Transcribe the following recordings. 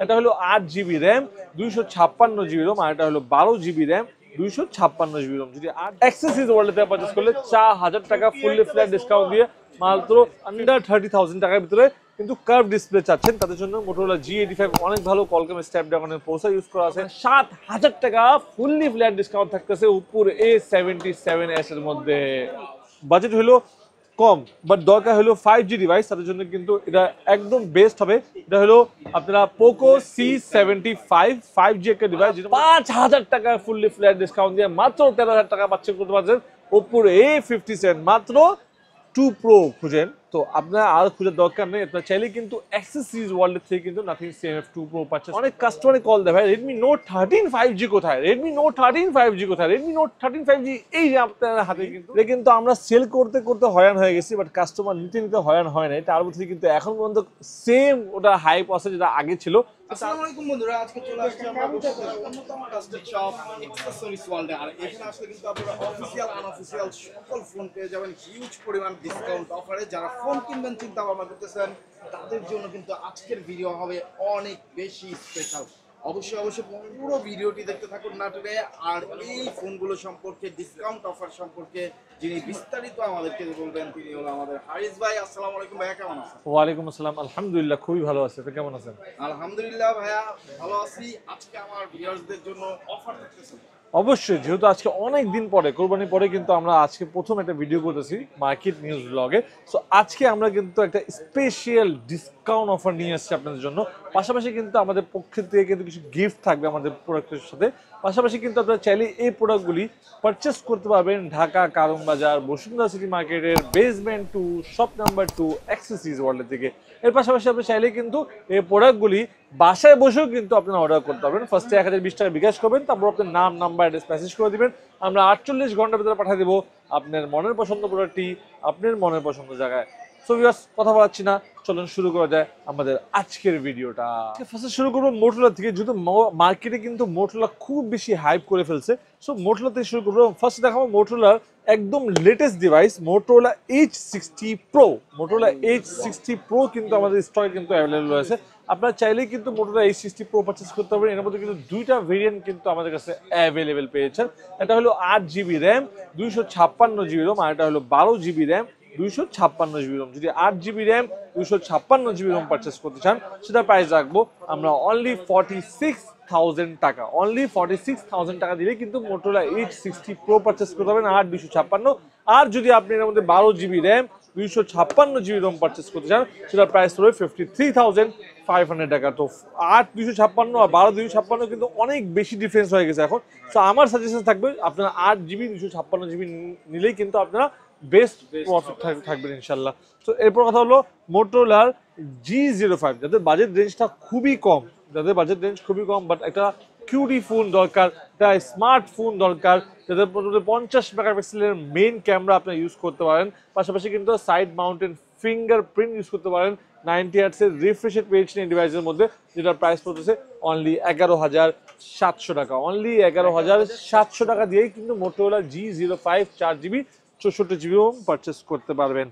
এটা হলো 8GB RAM 256GB Rome, আর এটা হলো 12GB র্যাম 256GB রোম। যদি অ্যাক্সেসরিজ ওয়ার্ল্ড থেকে পারচেজ করলে 4000 টাকা ফুললি ফ্ল্যাট ডিসকাউন্ট দিয়ে মাত্র আন্ডার 30,000 টাকার ভিতরে কিন্তু কার্ভ ডিসপ্লে চাচ্ছেন, তাদের জন্য মোটরোলা G85 অনেক ভালো কলকম স্ন্যাপড্রাগনের প্রসেসর ইউজ করা আছে। 7000 টাকা ফুললি ফ্ল্যাট ডিসকাউন্ট থাকতেছে উপর A77s এর মধ্যে। বাজেট হলো কম বাট দরকার হলো 5G ডিভাইস, তাদের জন্য কিন্তু এটা একদম বেস্ট হবে। এটা হলো আপনারা পোকো C75 5G একটা ডিভাইস, যেটা 5000 টাকা ফুললি ফ্ল্যাট ডিসকাউন্ট দিয়ে মাত্র 13,000 টাকা পাচ্ছেন করতে পারছেন। ওপোর A57 মাত্র 2 Pro খুঁজেন তো আপনার আর খুঁজে দরকার নেই, আপনার চাইলে কিন্তু অ্যাক্সেসরিজ ওয়ার্ল্ড থেকে কিন্তু নাথিং CMF 2 Pro পাচ্ছেন। অনেক কাস্টমারে কল দেয় ভাই Redmi Note 13 5G কোথায়, Redmi Note 13 5G কোথায়, Redmi Note 13 5G এই যে আপনার হাতে। কিন্তু আমরা সেল করতে করতে হয়রান হয়ে গেছি, বাট কাস্টমার নিতে নিতে হয়রান হয় নাই। তার মধ্যে কিন্তু এখন পর্যন্ত সেম ওটা হাইপ আছে যেটা আগে ছিল। আসসালামু আলাইকুম বন্ধুরা, আজকে চলে আসছি আমরা অন্যতম ট্রাস্টেড শপ অ্যাকসেসরিজ ওয়ার্ল্ডে। আর এখানে আসলে কিন্তু আপনারা অফিসিয়াল আনঅফিসিয়াল সকল ফোন পেয়ে যাবেন হিউজ পরিমাণ ডিসকাউন্ট অফারে। যারা ফোন কিনবেন চিন্তা ভাবনা করতেছেন তাদের জন্য কিন্তু আজকের ভিডিও হবে অনেক বেশি স্পেশাল। অবশ্যই পুরো ভিডিওটি দেখতে থাকুন না টেনে। আর এই ফোনগুলো সম্পর্কে ডিসকাউন্ট অফার সম্পর্কে যিনি বিস্তারিত আমাদেরকে বলবেন তিনি হলো আমাদের হারিস ভাই। আসসালামু আলাইকুম ভাইয়া, কেমন আছেন? ওয়ালাইকুম আসসালাম, আলহামদুলিল্লাহ খুবই ভালো আছি, আপনি কেমন আছেন? আলহামদুলিল্লাহ ভাইয়া ভালো আছি। আজকে আমার ভিউয়ার্সদের জন্য অফার থাকতেছে। অবশ্যই, যেহেতু আজকে অনেক দিন পরে কোরবানি পরে কিন্তু আমরা আজকে প্রথম একটা ভিডিও করতেছি মার্কেট নিউজ ব্লগে। সো আজকে আমরা কিন্তু একটা স্পেশাল ডিসকাউন্ট অফার নিয়ে আসছি আপনাদের জন্য। পাশাপাশি কিন্তু আমাদের পক্ষ থেকে কিন্তু কিছু গিফট থাকবে আমাদের প্রোডাক্টের সাথে। পাশাপাশি কিন্তু আপনারা চাইলে এই প্রোডাক্টগুলি পারচেস করতে পারবেন ঢাকা কারণ বাজার বসুন্ধরা সিটি মার্কেটের basement 2 shop number 2 accessories world থেকে। এর পাশাপাশি আপনি চাইলে কিন্তু এই প্রোডাক্টগুলি বাসায় বসেও কিন্তু আপনারা অর্ডার করতে পারবেন। ফার্স্টে 1020 টাকা বিকাশ করবেন, তারপর আপনার নাম নাম্বার অ্যাড্রেস মেসেজ করে দিবেন, আমরা 48 ঘন্টার ভিতরে পাঠিয়ে দেবো আপনার মনের পছন্দ প্রোডাক্টটি আপনার মনের পছন্দ জায়গায়। সো ভিউয়ার্স কথা বলাচ্ছি না, চলুন শুরু করা যায় আমাদের আজকের ভিডিওটা। ফার্স্টে শুরু করবো মোটরোলা থেকে, যেহেতু মার্কেটে কিন্তু মোটরোলা খুব বেশি হাইপ করে ফেলছে। সো মোটরোলা থেকে শুরু করবো। ফার্স্ট দেখাবো মোটরোলার একদম latest device Motorola H60 Pro। Motorola H60 Pro কিন্তু আমাদের স্টকে কিন্তু অ্যাভেলেবল রয়েছে। আপনারা চাইলেই কিন্তু মোটরোলা H60 Pro পারচেস করতে পারবেন। এর মধ্যে কিন্তু দুইটা ভেরিয়েন্ট কিন্তু আমাদের কাছে অ্যাভেলেবেল পেয়েছেন। এটা হলো 8GB র্যাম 256GB রোম, আর এটা হলো 12GB র্যাম 256GB রোম। যদি 8GB RAM 256GB Rome purchase করতে চান সেটা প্রাইস রাখবো আমরা অনলি 46,000 টাকা। অনলি 46,000 টাকা দিলে কিন্তু মোটরোলা H60 Pro পারচেস করতে পারবেন 8/256। আর যদি আপনি এর মধ্যে 12GB RAM 256GB Rome purchase করতে চান সেটা প্রাইস পড়বে 53,500 টাকা। তো 8/256 আর 12/256 কিন্তু অনেক বেশি ডিফারেন্স হয়ে গেছে এখন। তো আমার সাজেশন থাকবে আপনারা 8GB 256GB নিলেই কিন্তু আপনারা বেস্ট প্রফিট থাকবেন ইনশাল্লাহ। তো এরপর কথা হলো মোটরোলার G05, যাদের বাজেট রেঞ্জটা খুবই কম, বাট একটা কিউটি ফোন দরকার, একটা স্মার্টফোন দরকার, যাদের 50 মেগাপিক্সেলের মেইন ক্যামেরা আপনি ইউজ করতে পারেন। পাশাপাশি কিন্তু সাইড মাউন্টেন ফিঙ্গারপ্রিন্ট ইউজ করতে পারেন। 90 হার্টজের রিফ্রেশ রেট পেয়েছেন এই ডিভাইসের মধ্যে, যেটার প্রাইস পড়তেছে অনলি 11,700 টাকা। অনলি 11,700 টাকা দিয়েই কিন্তু Motorola G05 4GB 64GB purchase করতে পারবেন।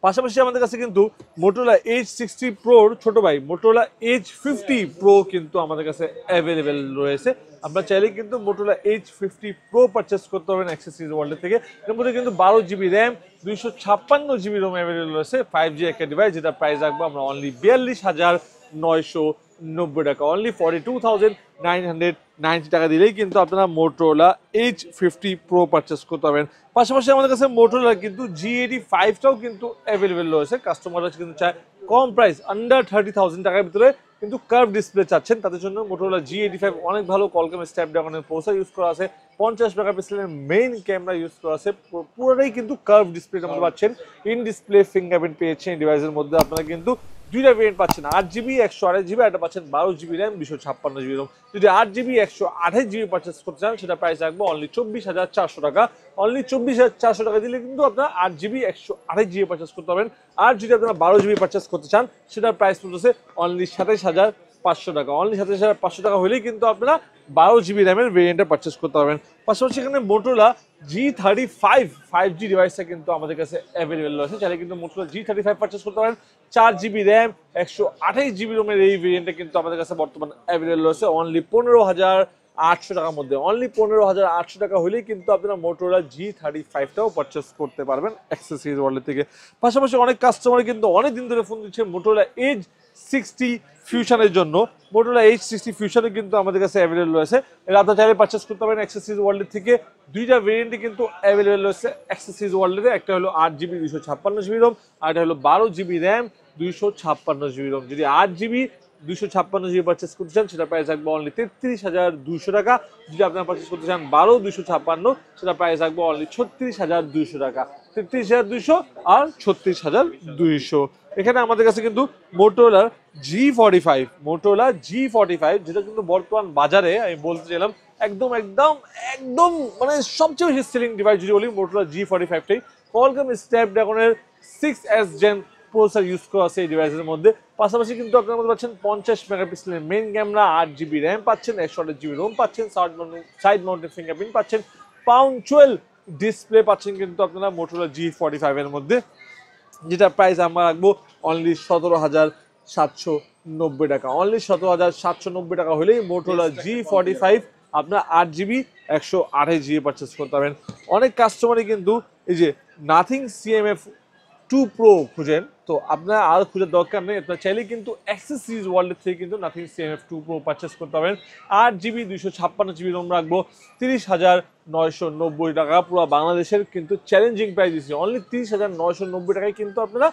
পাশাপাশি আমাদের কাছে কিন্তু মোটরোলা H60 Proর ছোট ভাই মোটরোলা H50 Pro কিন্তু আমাদের কাছে অ্যাভেলেবেল রয়েছে। আপনারা চাইলে কিন্তু মোটরোলা H50 Pro পারচেস করতে পারবেন অ্যাক্সেসরিজ ওয়ার্ল্ড থেকে। এর মধ্যে কিন্তু 12GB RAM 256GB Rome available রয়েছে। 5G একটা ডিভাইস, যেটা প্রাইস রাখবো আমরা অনলি 42,990 টাকা। অনলি 42,990 টাকা দিলেই কিন্তু আপনারা মোটরোলা H50 Pro পারচেস করতে পারবেন। পাশাপাশি আমাদের কাছে মোটরোলা কিন্তু G85টাও কিন্তু অ্যাভেলেবেল রয়েছে। কাস্টমাররা কিন্তু চায় কম প্রাইস আন্ডার 30,000 টাকার ভিতরে কিন্তু কার্ভ ডিসপ্লে চাচ্ছেন, তাদের জন্য মোটরোলা G85 অনেক ভালো কলকম স্ন্যাপড্রাগনের প্রসেসর ইউজ করা আছে। 50 মেগাপিক্সেলের মেইন ক্যামেরা ইউজ করা আছে। পুরোটাই কিন্তু কার্ভ ডিসপ্লের মধ্যে পাচ্ছেন। ইন ডিসপ্লে ফিঙ্গারপ্রিন্ট পেয়েছেন এই ডিভাইসের মধ্যে। আপনারা কিন্তু দুইটা ভেরিয়েন্ট পাচ্ছেন, 8GB 128GB, এটা পাচ্ছেন 12GB র্যাম 256GB রোম। যদি 8GB 128GB পারচেস করতে চান সেটা প্রাইস রাখবো অনলি 24,400 টাকা। অনলি 24,400 টাকা দিলে কিন্তু আপনারা 8GB 128GB পারচেস করতে পারবেন। আর যদি আপনারা 12GB পারচেস করতে চান সেটার প্রাইস পড়তেছে অনলি 27,000 টাকা, অনলি 27,500 টাকা হলেই কিন্তু আপনারা 12 GB র্যামের ভেরিয়েন্টটা পারচেস করতে পারবেন। পাশাপাশি এখানে মোটোরোলা G35 5G ডিভাইসটা কিন্তু আমাদের কাছে অ্যাভেলেবেল রয়েছে, চাইলে কিন্তু মোটোরোলা G35 পারচেস করতে পারেন। 4GB র্যাম 128GB রোমের এই ভেরিয়েন্টটা কিন্তু আমাদের কাছে বর্তমানে অ্যাভেলেবেল রয়েছে অনলি 15,800 টাকার মধ্যে। অনলি 15,800 টাকা হলেই কিন্তু আপনারা মোটোরোলা G35টাও পারচেস করতে পারবেন অ্যাক্সেসরিজ ওয়ার্ল্ড থেকে। পাশাপাশি অনেক কাস্টমার কিন্তু অনেক দিন ধরে ফোন দিচ্ছে মোটোরোলা Edge 60 ফিউশনের জন্য। মোটোরোলা H60 ফিউশনে কিন্তু আমাদের কাছে অ্যাভেলেবেল রয়েছে, এটা আপনারা চাইলে পারচেস করতে পারেন অ্যাক্সেসরিজ ওয়ার্ল্ড থেকে। দুইটা ভেরিয়েন্টই কিন্তু অ্যাভেলেবেল রয়েছে অ্যাক্সেসরিজ ওয়ার্ল্ডে, একটা হলো 8GB 256GB রোম, আর একটা হলো 12GB র্যাম 256GB রোম। যদি 8GB 256GB পারচেস করতে চান সেটা প্রাইস থাকবে অনলি 33,200 টাকা। যদি আপনারা পারচেস করতে চান 12/256 সেটা প্রাইস থাকবে অনলি 36,200 টাকা। 33,200 আর 36,200। এখানে আমাদের কাছে কিন্তু মোটোরোলা G45 যেটা কিন্তু বর্তমান বাজারে আমি বলতে চাইলাম একদম একদম একদম মানে সবচেয়ে বেশি সেলিং ডিভাইস যদি বলি মোটোরোলা G45টাই। কোয়ালকম স্ন্যাপড্রাগনের 6S Gen প্রসেসর ইউজ করা আছে এই ডিভাইসের মধ্যে। পাশাপাশি কিন্তু আপনার মধ্যে পাচ্ছেন 50 মেগাপিক্সেলের মেইন ক্যামেরা, 8GB র্যাম পাচ্ছেন, 128GB রোম পাচ্ছেন, সাইড মাউন্টেড ফিঙ্গারপ্রিন্ট পাচ্ছেন, পাউঞ্চুয়াল ডিসপ্লে পাচ্ছেন কিন্তু আপনারা মোটোরোলা G45 এর মধ্যে, যেটা প্রাইস আমরা রাখবো অনলি 17,790 টাকা। অনলি 17,790 টাকা হলেই মোটোরোলা G45 আপনার 8GB 128GB পারচেস করতে পারবেন। অনেক কাস্টমারই কিন্তু এই যে নাথিং CMF 2 Pro খুঁজেন, তো আপনার আর খুঁজার দরকার নেই, আপনার চাইলে কিন্তু অ্যাক্সেসরিজ ওয়ার্ল্ড থেকে কিন্তু নাথিং CMF 2 Pro পারচেস করতে পারবেন। 8GB 256GB রোম রাখবো 30,990 টাকা। পুরো বাংলাদেশের কিন্তু চ্যালেঞ্জিং প্রাইস দিচ্ছি অনলি 30,990 টাকায় কিন্তু আপনারা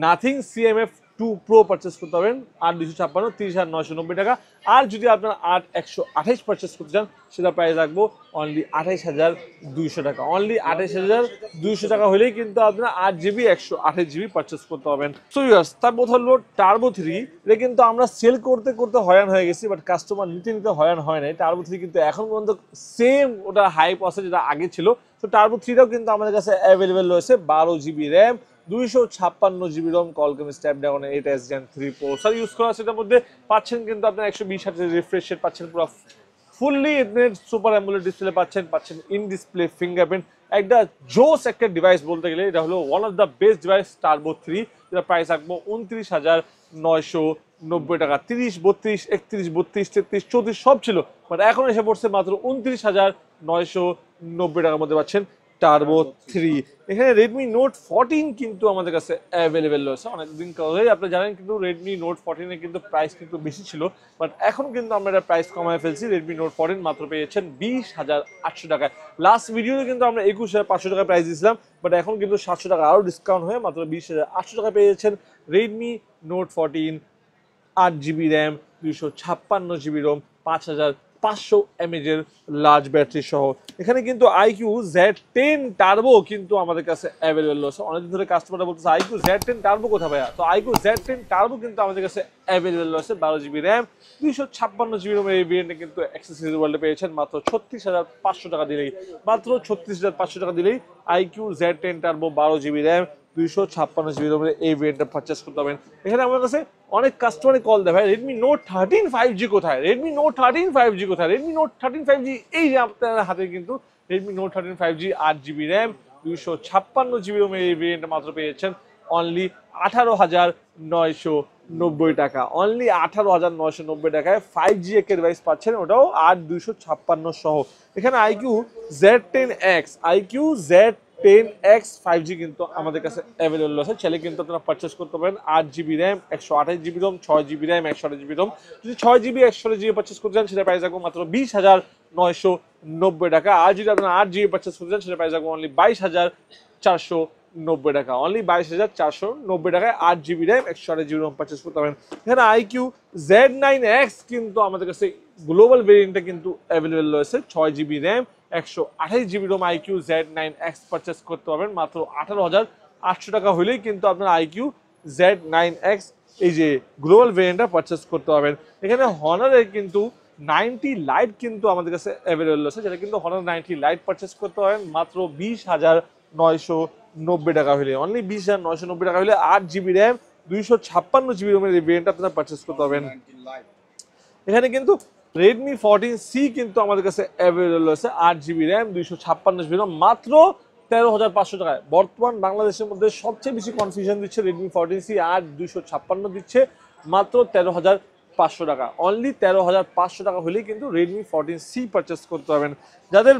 নাথিং CMF 2 Pro পারচেস করতে পারবেন 8/256 30,990 টাকা। আর যদি আপনারা 8/128 পারচেস করতে চান সেটা প্রাইস রাখবো অনলি 28,200 টাকা। অনলি 28,200 টাকা হলেই কিন্তু আপনারা 8GB 128GB পারচেস করতে পারবেন। সো ভিউয়ার্স, তারপর হলো টার্বো 3, এটা কিন্তু আমরা সেল করতে করতে হয়রান হয়ে গেছি, বাট কাস্টমার নিতে নিতে হয়রান হয় নাই। টার্বো 3 কিন্তু এখন পর্যন্ত সেম ওটা হাইপ আছে যেটা আগে ছিল। তো টার্বো 3টাও কিন্তু আমাদের কাছে অ্যাভেলেবেল রয়েছে 12GB RAM 256GB ROM, Qualcomm স্ন্যাপড্রাগনের 8S Gen 3 প্রসেসর ইউজ করা, সেটার মধ্যে পাচ্ছেন কিন্তু আপনার 120 Hz রিফ্রেশ রেট পাচ্ছেন, পুরো ফুললি সুপার অ্যামোলেড ডিসপ্লে পাচ্ছেন ইন ডিসপ্লে ফিঙ্গারপ্রিন্ট, একটা জোস একটা ডিভাইস বলতে গেলে এটা হলো one of the best device turbo 3, যেটা প্রাইস রাখবো 29,990 টাকা। 30, 32, 31, 32, 33, 34 সব ছিল, বাট এখন এসে পড়ছে মাত্র 29,990 টাকার মধ্যে পাচ্ছেন টার্বো 3। এখানে রেডমি নোট 14 কিন্তু আমাদের কাছে অ্যাভেলেবেল রয়েছে। অনেকদিন ধরেই আপনারা জানেন কিন্তু রেডমি নোট 14 এর কিন্তু প্রাইস কিন্তু বেশি ছিল, বাট এখন কিন্তু আমরা এটা প্রাইস কমায় ফেলছি। রেডমি নোট 14 মাত্র পেয়েছেন 20,800 টাকায়। লাস্ট ভিডিওতে কিন্তু আমরা 21,500 টাকা প্রাইস দিয়েছিলাম, বাট এখন কিন্তু 700 টাকা আরও ডিসকাউন্ট হয়ে মাত্র 20,800 টাকা পেয়েছেন Redmi Note 14 8GB RAM 256GB ROM 5,500 mAh এর লার্জ ব্যাটারি সহ। এখানে কিন্তু IQ Z10 টার্বো কিন্তু আমাদের কাছে অ্যাভেলেবেল রয়েছে। অনেকদিন ধরে কাস্টমাররা বলতেছে IQ Z10 টার্বো কোথায় ভাইয়া, তো IQ Z10 টার্বো কিন্তু আমাদের কাছে অ্যাভেলেবেল রয়েছে 12GB র্যাম 256GB রোমের এই ভেরিয়েন্টে কিন্তু অ্যাক্সেসরিজ ওয়ার্ল্ডে পেয়েছেন মাত্র 36,500 টাকা দিলেই। মাত্র 36,500 টাকা দিলেই IQ Z10 turbo 12GB RAM 256GB রোমের এই ভেরিয়েন্টটা পারচেস করতে পারবেন। এখানে আমার কাছে অনেক কাস্টমারই কল দেয় ভাই রেডমি নোট 13 5G কোথায়, রেডমি নোট 13 5G কোথায়, রেডমি নোট 13 5G এই যে আপনার হাতে কিন্তু Redmi note 13 5G 8GB RAM 256GB রোমের এই ভেরিয়েন্টটা মাত্র পেয়েছেন অনলি 18,990 টাকা। অনলি 18,990 টাকায় 5G একটা ডিভাইস পাচ্ছেন, ওটাও 8/256 সহ। এখানে IQ Z10X Z10X 5G কিন্তু আমাদের কাছে অ্যাভেলেবল আছে, চাইলে কিন্তু আপনারা পারচেস করতে পারেন। 8GB RAM 128GB Rome 6GB RAM 128GB Rome. যদি 6GB 128GB পারচেস করতে চান সেটা প্রাইস রাখবো মাত্র 20,990 টাকা। আর যদি আপনারা 8GB পারচেস করতে চান সেটা প্রাইস রাখবো অনলি 22,490 টাকা। অনলি 22,490 টাকায় 8GB RAM 128GB Rome purchase করতে পারেন। এখানে IQ Z9X কিন্তু আমাদের কাছে গ্লোবাল ভেরিয়েন্টে কিন্তু অ্যাভেলেবল রয়েছে 6GB RAM 128GB Rome IQ Z9X purchase করতে পারবেন মাত্র 18,800 টাকা হলেই কিন্তু আপনার IQ Z9X এই যে গ্লোবাল ভেরিয়েন্টটা পারচেস করতে পারবেন। এখানে হনারের কিন্তু 90 লাইট কিন্তু আমাদের কাছে অ্যাভেলেবল আছে, যেটা কিন্তু হনার 90 লাইট পারচেস করতে পারেন মাত্র 20,990 টাকা হলে। অনলি 20,990 টাকা হলে 8GB র্যাম 256GB রোমের এই ভেরিয়েন্টটা আপনারা পারচেস করতে পারবেন। এখানে কিন্তু রেডমি 14C কিন্তু আমাদের কাছে অ্যাভেলেবল আছে 8GB র্যাম 256GB রম মাত্র 13,500 টাকায়। বর্তমান বাংলাদেশের মধ্যে সবচেয়ে বেশি কনফিউশন দিচ্ছে রেডমি 14C 8 256 দিচ্ছে মাত্র 13,500 টাকা। অনলি 13,500 টাকা হলেই কিন্তু রেডমি 14C পারচেস করতে পারবেন। যাদের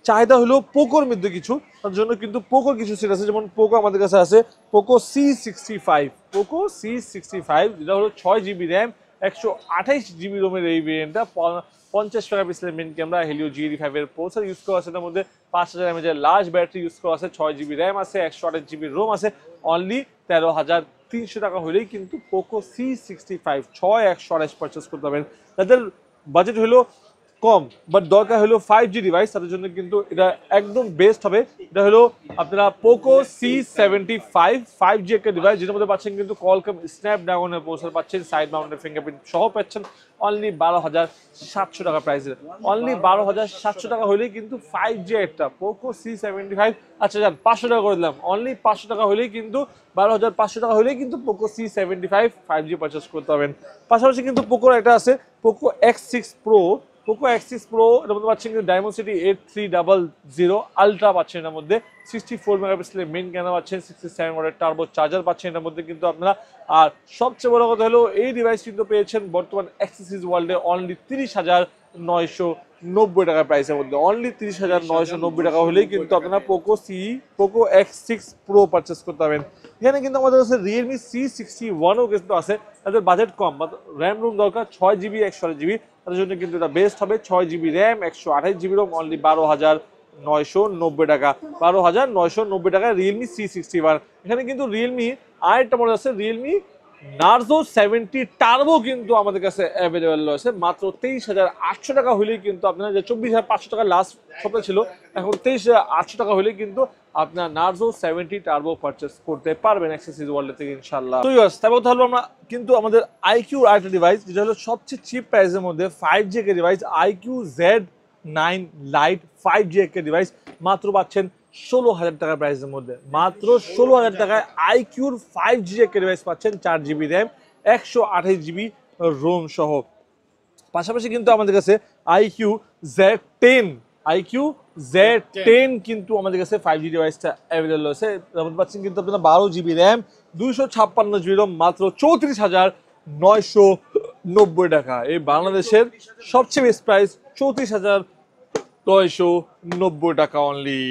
চাহিদা হলো পোকোর মধ্যে কিছু, তার জন্য কিন্তু পোকোর কিছু সেট আছে, যেমন পোকো আমাদের কাছে আছে পোকো C65, পোকো C65 যেটা হলো 6GB র্যাম 128GB রোমের এই ভেরিয়েন্টটা, 50 মেগাপিক্সেলের মেন ক্যামেরা, হেলিও G85 এর প্রসেসর ইউজ করা আছে, তার মধ্যে 5000 mAh লার্জ ব্যাটারি ইউজ করা আছে, 6GB র্যাম আছে, 128GB রোম আছে। অনলি 13,300 টাকা হলেই কিন্তু পোকো C65 128 পারচেস করতে পারবেন। যাদের বাজেট হলো কম বাট দরকার হলো 5G ডিভাইস, তাদের জন্য কিন্তু এটা একদম বেস্ট হবে। এটা হলো আপনারা পোকো C75 5G একটা ডিভাইস, যেটার মধ্যে পাচ্ছেন কিন্তু কলকম স্ন্যাপড্রাগনের প্রসেসর পাচ্ছেন, সাইড মাউন্টেড ফিঙ্গারপ্রিন্ট সহ পাচ্ছেন অনলি 12,700 টাকা প্রাইসে। অনলি 12,700 টাকা হলেই কিন্তু 5G একটা পোকো C75। আচ্ছা যান 500 টাকা করে দিলাম, অনলি 500 টাকা হলেই কিন্তু 12,500 টাকা হলেই কিন্তু পোকো C75 5G পারচেস করতে পারবেন। পাশাপাশি কিন্তু পোকোর একটা আছে Poco X6 Pro, Poco X6 Pro এর মধ্যে পাচ্ছেন কিন্তু ডায়মন্ডসিটি 8300 আলট্রা পাচ্ছেন, এর মধ্যে 64 মেগাপিক্সেলের মেইন ক্যামেরা পাচ্ছেন, 67 ওয়াটের টার্বো চার্জার পাচ্ছেন এর মধ্যে কিন্তু আপনারা। আর সবচেয়ে বড় কথা হলো এই ডিভাইস কিন্তু পেয়েছেন বর্তমান অ্যাক্সেসরিজ ওয়ার্ল্ডে অনলি 30,990 টাকা প্রাইসের মধ্যে। অনলি 30,990 টাকা হলেই কিন্তু আপনারা পোকো X6 Pro পারচেস করতে পারবেন। এখানে কিন্তু আমাদের কাছে রিয়েলমি C61ও কিন্তু আছে, তাদের বাজেট কম বা র্যাম রোম দরকার 6GB 128GB, তাদের জন্য কিন্তু এটা বেস্ট হবে। 6GB RAM 128GB Rome only 12,990 টাকা। 12,990 টাকা রিয়েলমি C61। এখানে কিন্তু রিয়েলমি আরেকটা মডেল আছে রিয়েলমি নার্জো 70 টার্বো কিন্তু আমাদের কাছে অ্যাভেলেবেল রয়েছে মাত্র 23,800 টাকা হলেই কিন্তু আপনার, যে 24,500 টাকা লাস্ট সপ্তাহে ছিল, এখন 23,800 টাকা হলেই কিন্তু আপনার নার্জো 70 টার্বো পারচেস করতে পারবেন অ্যাক্সেসরিজ ওয়ার্ল্ড থেকে ইনশাআল্লাহ। তো ইউস তারপর তাহলে আমরা কিন্তু আমাদের আইকিউ আরেকটা ডিভাইস, যেটা হলো সবচেয়ে চিপ প্রাইসের মধ্যে 5G এর device, IQ Z9 light 5G এর ডিভাইস মাত্র পাচ্ছেন 16,000 টাকা প্রাইসের মধ্যে। মাত্র 16,000 টাকায় আইকিউর 5G একটা ডিভাইস পাচ্ছেন, 4GB র্যাম 128GB রোম সহ। পাশাপাশি কিন্তু আমাদের কাছে আইকিউ Z10 কিন্তু আমাদের কাছে 5G ডিভাইসটা অ্যাভেলেবল আছে। পাচ্ছেন কিন্তু আপনারা 12GB র্যাম 256GB রোম মাত্র 34,990 টাকা। এই বাংলাদেশের সবচেয়ে বেস্ট প্রাইস 34,990 টাকা অনলি।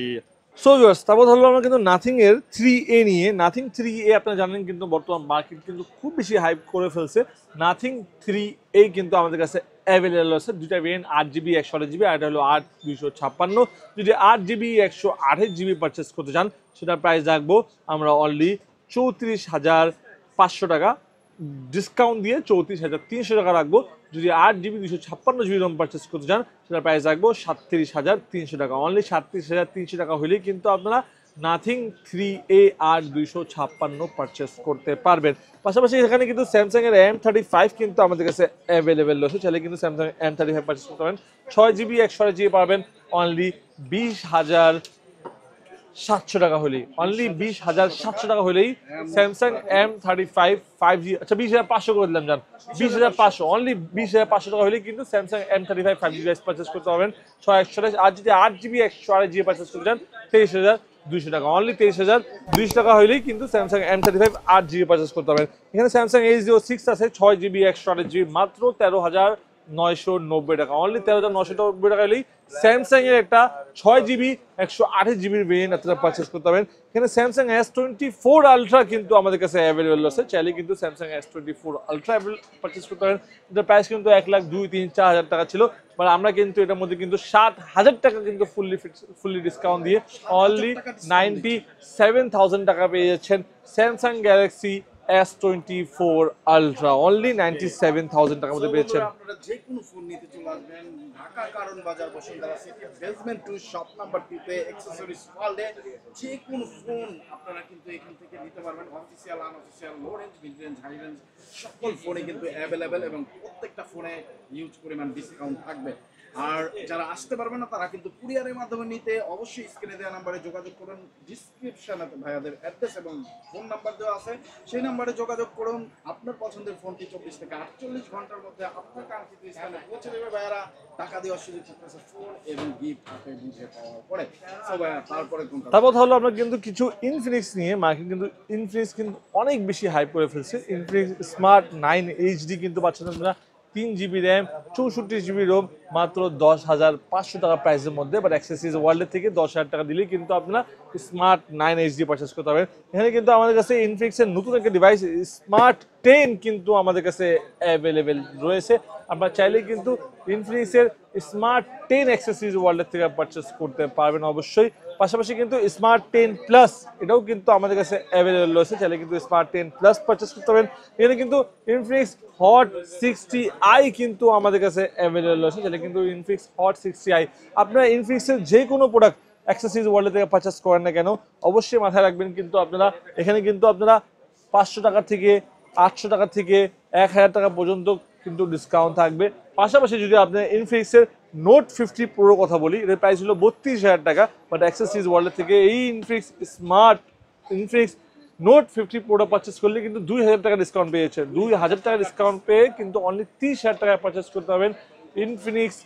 সো ভিউয়ার্স, তারপর ধরলাম আমরা কিন্তু নাথিং এর 3A নিয়ে। নাথিং 3A আপনারা জানেন কিন্তু বর্তমান মার্কেট কিন্তু খুব বেশি হাইপ করে ফেলছে। নাথিং 3A কিন্তু আমাদের কাছে অ্যাভেলেবল আছে, দুইটা ভেরিয়েন্ট 8GB 128GB, আর এটা হলো 8 256। যদি 8GB 128GB পারচেস করতে চান সেটার প্রাইস রাখবো আমরা অনলি 34,500 টাকা, ডিসকাউন্ট দিয়ে 34,300 টাকা রাখবো। যদি 8GB 256GB রম পারচেস করতে চান সেটার প্রাইস রাখবো 37,300 টাকা। অনলি 37,300 টাকা হলেই কিন্তু আপনারা নাথিং 3A 8 256 পারচেস করতে পারবেন। পাশাপাশি এখানে কিন্তু স্যামসাং এর M35 কিন্তু আমাদের কাছে অ্যাভেলেবেল রয়েছে, চাইলে কিন্তু স্যামসাং M35 পারচেস করতে পারেন। 6GB 128GB পারবেন অনলি 20,700 টাকা হলেই। অনলি 20,700 টাকা হলেই স্যামসাং M35 5G, আচ্ছা 20,500 করে দিলাম জান, 20,500, অনলি 20,500 টাকা হলেই কিন্তু Samsung M35 5G device purchase করতে পারবেন 6/128। আর যদি 8GB 128GB পারচেস করতে চান 23,200 টাকা। অনলি 23,200 টাকা হলেই কিন্তু স্যামসাং M35 8GB পারচেস করতে পারবেন। এখানে স্যামসাং A06 আছে 6GB 128GB মাত্র 13,990 টাকা। অনলি 13,990 টাকা হলেই স্যামসাং এর একটা 6GB 128GB ভেরিয়েন্ট আপনারা পারচেস করতে পারবেন। এখানে স্যামসাং S24 আলট্রা কিন্তু আমাদের কাছে অ্যাভেলেবল আছে, চাইলে কিন্তু স্যামসাং S24 আলট্রা পারচেস করতে পারেন। এটার প্রাইস কিন্তু 1,02,000-3,000-4,000 টাকা ছিল, বাট আমরা কিন্তু এটার মধ্যে কিন্তু 7,000 টাকা কিন্তু ফুললি ডিসকাউন্ট দিয়ে অনলি 97,000 টাকা পেয়ে যাচ্ছেন Samsung Galaxy S24 ultra. Only 97,000 টাকার মধ্যে পেয়েছেন। আপনারা যে কোনো ফোন নিতে চলে আসবেন ঢাকা কারণ বাজার Bashundhara city basement 2 shop number 2 তে অ্যাকসেসরিজ ওয়ার্ল্ডে যে কোনো ফোন আপনারা কিন্তু এখান থেকে নিতে পারবেন। Official unofficial low range mid range high range সকল ফোনে কিন্তু অ্যাভেলেবেল এবং প্রত্যেকটা ফোনে হিউজ পরিমাণ ডিসকাউন্ট থাকবে। আর যারা আসতে পারবে না তারা কিন্তু কুরিয়ারের মাধ্যমে নিতে অবশ্যই স্ক্রিনে দেওয়া নাম্বারে যোগাযোগ করুন। ডিসক্রিপশনে ভাইয়াদের অ্যাড্রেস এবং ফোন নাম্বার দেওয়া আছে, সেই নাম্বার নাম্বারে যোগাযোগ করুন। আপনার পছন্দের ফোনটি 24 থেকে 48 ঘন্টার মধ্যে আপনার কাঙ্ক্ষিত স্থানে পৌঁছে দেবে ভাইয়ারা। টাকা দেওয়ার সুযোগ থাকতেছে ফোন এবং গিফট হাতে বুঝে পাওয়ার পরে। সো ভাইয়া তারপরে কোনটা? তারপর হলো আমরা কিন্তু কিছু ইনফিনিক্স নিয়ে মার্কেট কিন্তু ইনফিনিক্স কিন্তু অনেক বেশি হাইপ করে ফেলছে। ইনফিনিক্স স্মার্ট 9 এইচডি কিন্তু পাচ্ছেন আপনারা 3 GB র্যাম 64 GB রোম মাত্র 10,500 টাকা প্রাইসের মধ্যে। বাট অ্যাক্সেসরিজ ওয়ার্ল্ডের থেকে 10,000 টাকা দিলেই কিন্তু আপনারা স্মার্ট 9 এইচডি পারচেস করতে পারবেন। এখানে কিন্তু আমাদের কাছে ইনফিনিক্সের নতুন একটা ডিভাইস স্মার্ট 10 কিন্তু আমাদের কাছে অ্যাভেলেবেল রয়েছে। আপনারা চাইলে কিন্তু ইনফিনিক্সের স্মার্ট 10 অ্যাক্সেসরিজ ওয়ার্ল্ডের থেকে পারচেস করতে পারবেন অবশ্যই। পাশাপাশি কিন্তু স্মার্ট 10 প্লাস এটাও কিন্তু আমাদের কাছে অ্যাভেলেবল রয়েছে, চাইলে কিন্তু স্মার্ট 10 প্লাস পারচেস করতে পারবেন। এখানে কিন্তু ইনফিনিক্স হট 60i কিন্তু আমাদের কাছে অ্যাভেলেবল রয়েছে, চাইলে কিন্তু ইনফিনিক্স হট 60i। আপনারা ইনফিনিক্সের যে কোনো প্রোডাক্ট অ্যাক্সেসরিজ ওয়ার্ল্ড থেকে পারচেস করেন না কেন, অবশ্যই মাথায় রাখবেন কিন্তু আপনারা এখানে কিন্তু আপনারা 500 টাকা থেকে 800 টাকা থেকে 1000 টাকা পর্যন্ত কিন্তু ডিসকাউন্ট থাকবে। পাশাপাশি যদি আপনার ইনফিনিক্সের নোট 50 প্রো কথা বলি, এর প্রাইস হলো 32,000 টাকা। বাট অ্যাক্সেসরিজ ওয়ার্ল্ড থেকে এই ইনফিনিক্স নোট 50 প্রোটা পারচেস করলে কিন্তু 2,000 টাকা ডিসকাউন্ট পেয়েছে। 2,000 টাকা ডিসকাউন্ট পেয়ে কিন্তু অনলি 30,000 টাকায় পারচেস করতে পারবেন ইনফিনিক্স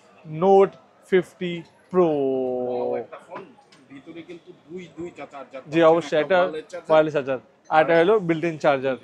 নোট 50 প্রো। ভিতরে কিন্তু দুইটা চার্জার। জি অবশ্যই, একটা ওয়্যারলেস চার্জার আর এটা হলো বিল্ট ইন চার্জার।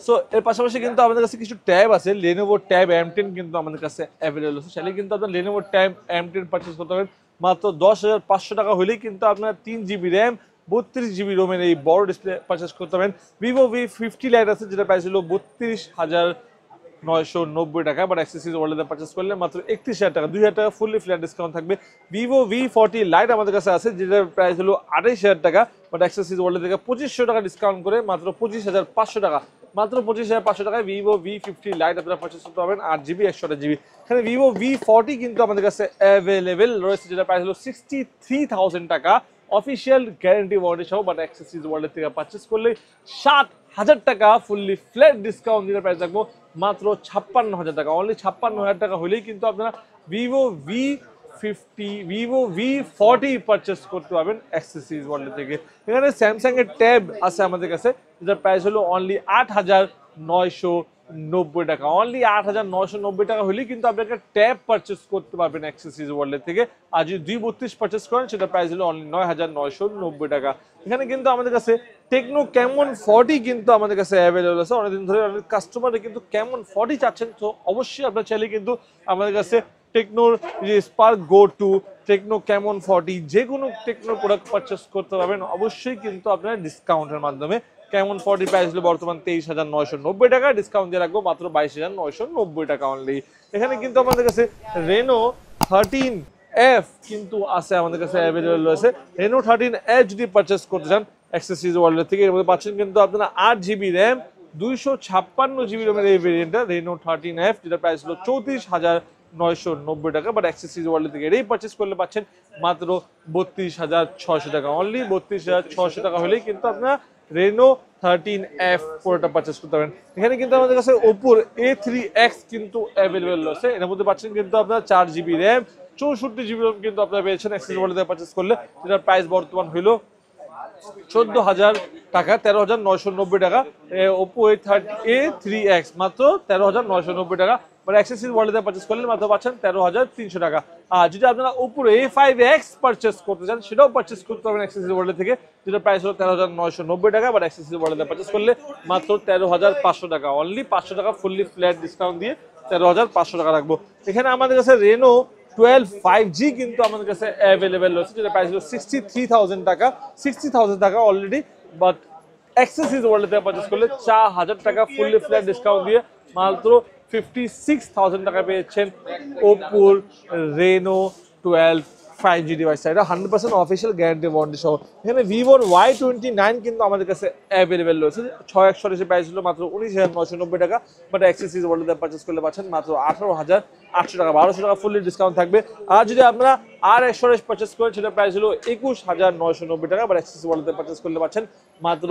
সো এর পাশাপাশি কিন্তু আমাদের কাছে কিছু ট্যাব আছে, Lenovo ট্যাব M10 কিন্তু আমাদের কাছে অ্যাভেলেবল আছে, চাইলে কিন্তু আপনার Lenovo ট্যাব M10 পারচেস করতে পারবেন মাত্র 10,500 টাকা হলেই কিন্তু আপনার 3 GB র্যাম 32 GB রোমের এই বড় ডিসপ্লে পারচেস করতে পারবেন। Vivo V50 Lite আছে যেটা প্রাইস হলো 32,990 টাকা। বাট অ্যাক্সেসরিজ ওয়ার্ল্ডে পারচেস করলে মাত্র 31,000 টাকা, 2,000 টাকা ফুললি ফ্ল্যাট ডিসকাউন্ট থাকবে। Vivo V40 Lite আমাদের কাছে আছে যেটার প্রাইস হলো 28,000 টাকা। বাট অ্যাক্সেসরিজ ওয়ার্ল্ড থেকে 2,500 টাকা ডিসকাউন্ট করে মাত্র 25,500 টাকা, মাত্র 25,500 টাকায় Vivo V50 Lite আপনারা পারচেস করতে পারবেন 8GB 128GB। এখানে Vivo V40 কিন্তু আমাদের কাছে অ্যাভেলেবেল রয়েছে যেটা প্রাইস হলো 63,000 টাকা অফিসিয়াল গ্যারান্টি ওয়ারেন্টি সহ। বাট অ্যাক্সেসরিজ ওয়ার্ল্ড থেকে পারচেস করলে 7,000 টাকা ফুললি ফ্ল্যাট ডিসকাউন্ট দিয়ে প্রাইস রাখবো মাত্র 56,000 টাকা। অনলি 56,000 টাকা হলেই কিন্তু আপনারা Vivo V40 পারচেস করতে পারবেন অ্যাক্সেসরিজ ওয়ার্ল্ড থেকে। এখানে স্যামসাং এর ট্যাব আছে আমাদের কাছে যেটার প্রাইস হলো অনলি 8,990 টাকা। অনলি 8,990 টাকা হলেই কিন্তু আপনি একটা ট্যাব পারচেস করতে পারবেন অ্যাক্সেসরিজ ওয়ার্ল্ড থেকে। আর যদি 232 পারচেস করেন সেটা প্রাইস হলো অনলি 9,990 টাকা। এখানে কিন্তু আমাদের কাছে টেকনো ক্যামন 40 কিন্তু আমাদের কাছে অ্যাভেলেবল আছে। অনেকদিন ধরে অনেক কাস্টমার কিন্তু ক্যামন 40 চাচ্ছেন, তো অবশ্যই আপনার চাইলে কিন্তু আমাদের কাছে টেকনোর যে spark go to, techno Camon 40 যে কোনো টেকনোর প্রোডাক্ট পারচেস করতে পারবেন অবশ্যই কিন্তু আপনার ডিসকাউন্টের মাধ্যমে। ক্যামন 40 প্রাইস হলো বর্তমান 23,990 টাকা, ডিসকাউন্ট দিয়ে রাখবো মাত্র 22,990 টাকা অনলি। এখানে কিন্তু আমাদের কাছে রেনো 13F কিন্তু আছে আমাদের কাছে অ্যাভেলেবল রয়েছে। রেনো 13F যদি পারচেস করতে চান অ্যাক্সেসরিজ ওয়ার্ল্ড থেকে, এর মধ্যে পাচ্ছেন কিন্তু আপনারা 8GB র্যাম 256GB রোমের এই ভেরিয়েন্টটা রেনো 13F যেটা প্রাইস হলো 34,990 টাকা। বাট অ্যাক্সেসরিজ ওয়ার্ল্ড থেকে এটাই পারচেস করলে পাচ্ছেন মাত্র 32,600 টাকা। অনলি 32,600 টাকা হলেই কিন্তু আপনারা রেনো 13F পুরোটা পারচেস করতে পারেন। এখানে কিন্তু আমাদের কাছে ওপোর A3X কিন্তু অ্যাভেলেবল আছে, এর মধ্যে পাচ্ছেন কিন্তু আপনারা 4GB র্যাম 64GB রোম কিন্তু আপনারা পেয়েছেন অ্যাক্সেসরিজ ওয়ার্ল্ড থেকে পারচেস করলে, যেটার প্রাইস বর্তমান হইলো 14,000 টাকা, 13,990 টাকা। ওপো A3X মাত্র 13,990 টাকা। বাট অ্যাক্সেসরিজ ওয়ার্ল্ড থেকে পারচেস করলে মাত্র পাচ্ছেন 13,300 টাকা। আর যদি আপনারা ওপো A5X পারচেস করতে চান সেটাও পারচেস করতে পারবেন অ্যাক্সেসরিজ ওয়ার্ল্ড থেকে, যেটা প্রাইস হলো 13,990 টাকা। বাট অ্যাক্সেসরিজ ওয়ার্ল্ড থেকে পারচেস করলে মাত্র 13,500 টাকা। অনলি 500 টাকা ফুললি ফ্ল্যাট ডিসকাউন্ট দিয়ে 13,500 টাকা রাখবো। এখানে আমাদের কাছে রেনো 12 5G কিন্তু আমাদের কাছে অ্যাভেলেবেল রয়েছে যেটা প্রাইস হলো 63,000 টাকা, 60,000 টাকা অলরেডি। বাট অ্যাক্সেসরিজ ওয়ার্ল্ড থেকে পারচেস করলে 4,000 টাকা ফুললি ফ্ল্যাট ডিসকাউন্ট দিয়ে মাত্র 56,000 টাকা পেয়েছেন ওপোর রেনো 12 5G ডিভাইস। এটা 100% অফিসিয়াল গ্যারান্টি ওয়ারেন্টি সহ। এখানে ভিভোর Y29 কিন্তু আমাদের কাছে অ্যাভেলেবেল রয়েছে, 6/128 প্রাইস হলো মাত্র 19,990 টাকা। বাট অ্যাক্সেসরিজ ওয়ার্ল্ড থেকে পারচেস করলে পাচ্ছেন মাত্র 18,800 টাকা, 1,200 টাকা ফুললি ডিসকাউন্ট থাকবে। আর যদি আপনারা R128 পারচেস করেন সেটা প্রাইস হলো 21,990 টাকা। বাট অ্যাক্সেসরিজ ওয়ার্ল্ড থেকে পারচেস করলে পাচ্ছেন মাত্র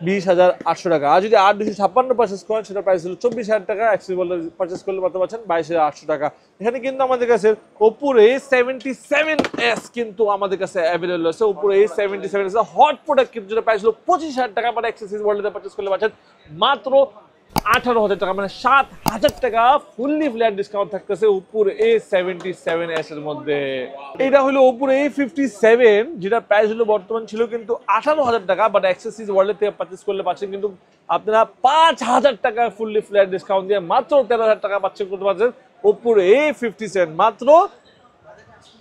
20,800 টাকা। আর যদি 8,256 পারচেস করেন সেটা প্রাইস হলো 24,000 টাকা। অ্যাক্সেস বলতে পারচেস করলে পাতে পাচ্ছেন 22,800 টাকা। এখানে কিন্তু আমাদের কাছে Oppo A77s কিন্তু আমাদের কাছে অ্যাভেলেবল আছে। Oppo A77s হট প্রোডাক্ট কিন্তু যেটা প্রাইস হলো 25,000 টাকা, বাট অ্যাক্সেসরিজ ওয়ার্ল্ডে পারচেস করলে পাচ্ছেন মাত্র 18,000 টাকা, মানে 7,000 টাকা ফুললি ফ্ল্যাট ডিসকাউন্ট থাকতেছে Oppo A77s এর মধ্যে। এটা হলো Oppo A57, যেটা প্রাইস হলো বর্তমান ছিল কিন্তু 18,000 টাকা, বাট অ্যাক্সেসরিজ ওয়ার্ল্ড থেকে পারচেজ করলে পাচ্ছেন কিন্তু আপনারা 5,000 টাকা ফুললি ফ্ল্যাট ডিসকাউন্ট দিয়ে মাত্র 13,000 টাকা পাচ্ছেন করতে পারছেন Oppo A57, মাত্র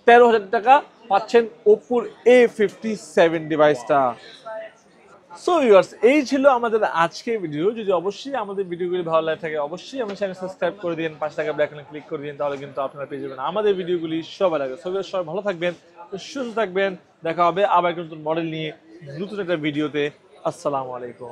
13,000 টাকা পাচ্ছেন Oppo A57 ডিভাইসটা। সো ভিউয়ার্স, এই ছিল আমাদের আজকের ভিডিও। যদি অবশ্যই আমাদের ভিডিওগুলি ভালো লাগে থাকে অবশ্যই আমার চ্যানেল সাবস্ক্রাইব করে দিন, পাশে থাকা বেল আইকনে ক্লিক করে দিন, তাহলে কিন্তু আপনারা পেয়ে যাবেন আমাদের ভিডিওগুলি সবার আগে। সো ভিউয়ার্স, সবাই ভালো থাকবেন, সুস্থ থাকবেন, দেখা হবে আবার একটা নতুন মডেল নিয়ে নতুন একটা ভিডিওতে। আসসালামু আলাইকুম।